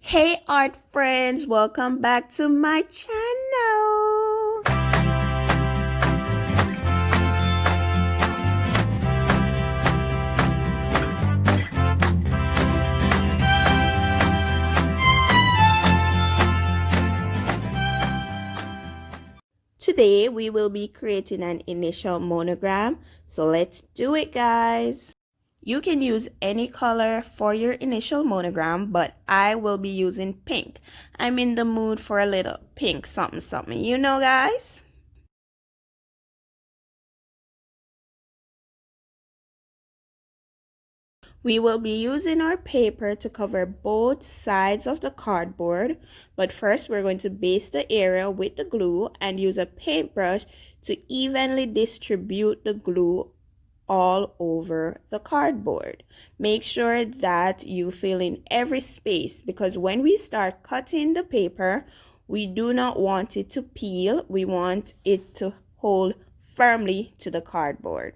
Hey art friends, welcome back to my channel. Today we will be creating an initial monogram, so let's do it guys. You can use any color for your initial monogram, but I will be using pink. I'm in the mood for a little pink something, you know guys? We will be using our paper to cover both sides of the cardboard, but first we're going to base the area with the glue and use a paintbrush to evenly distribute the glue all over the cardboard. Make sure that you fill in every space because when we start cutting the paper, we do not want it to peel. We want it to hold firmly to the cardboard.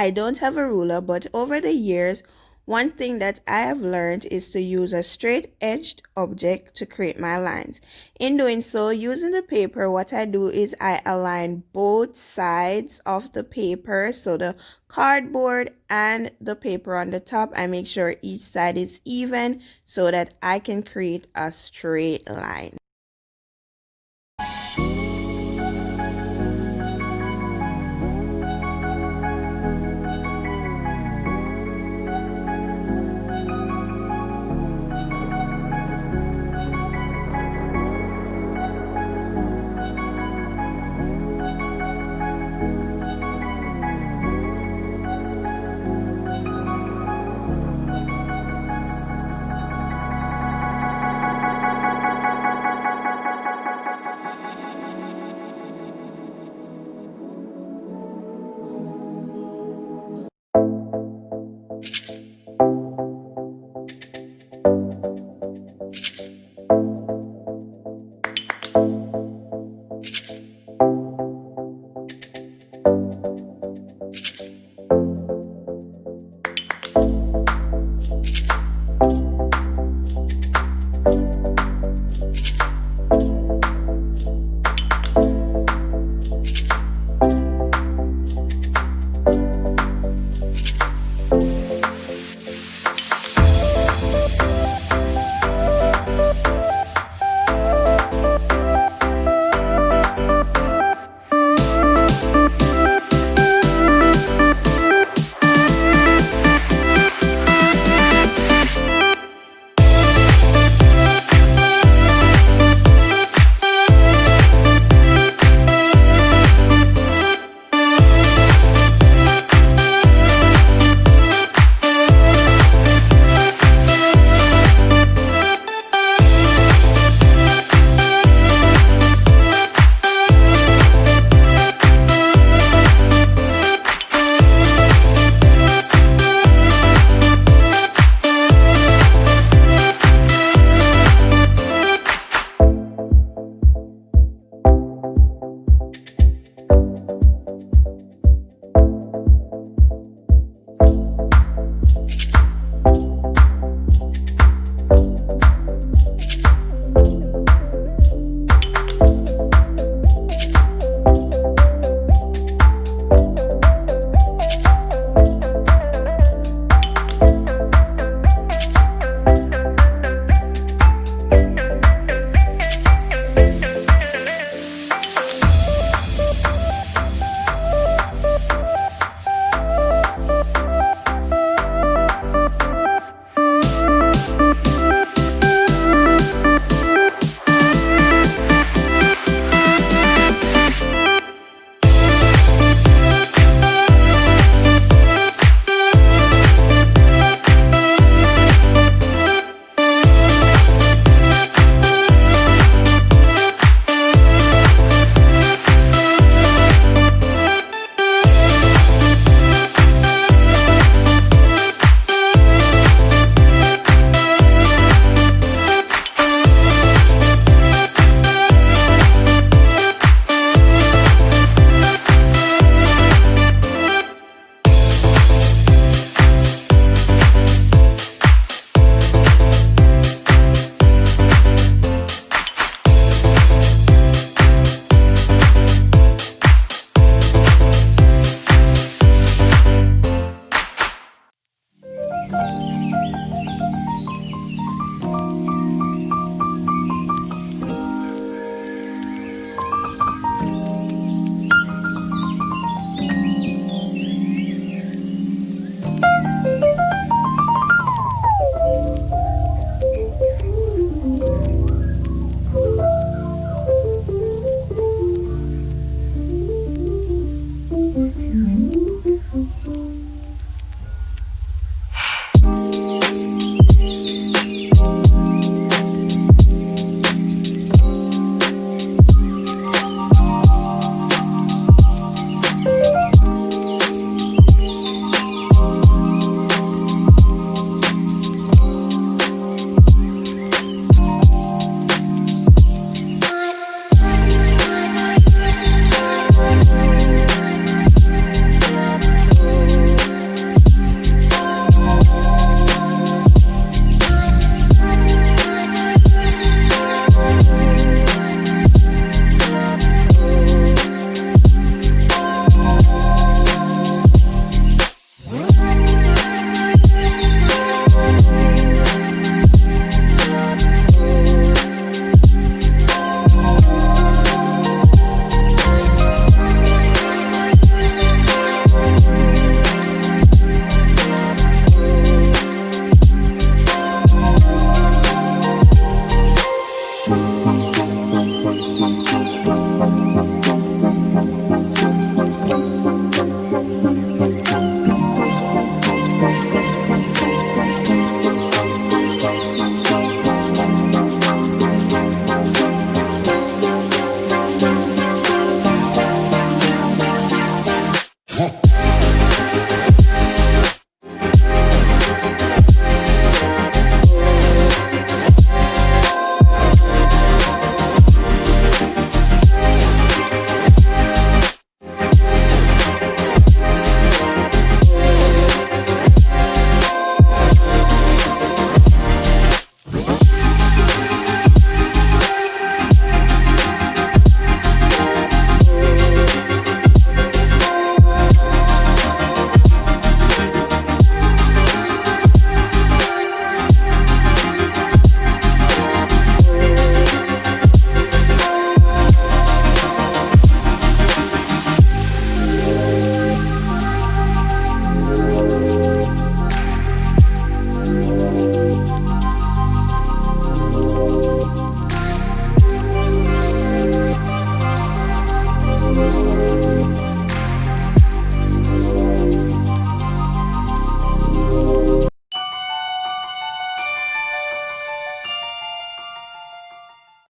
I don't have a ruler, but over the years, one thing that I have learned is to use a straight-edged object to create my lines. In doing so, using the paper, what I do is I align both sides of the paper, so the cardboard and the paper on the top. I make sure each side is even so that I can create a straight line.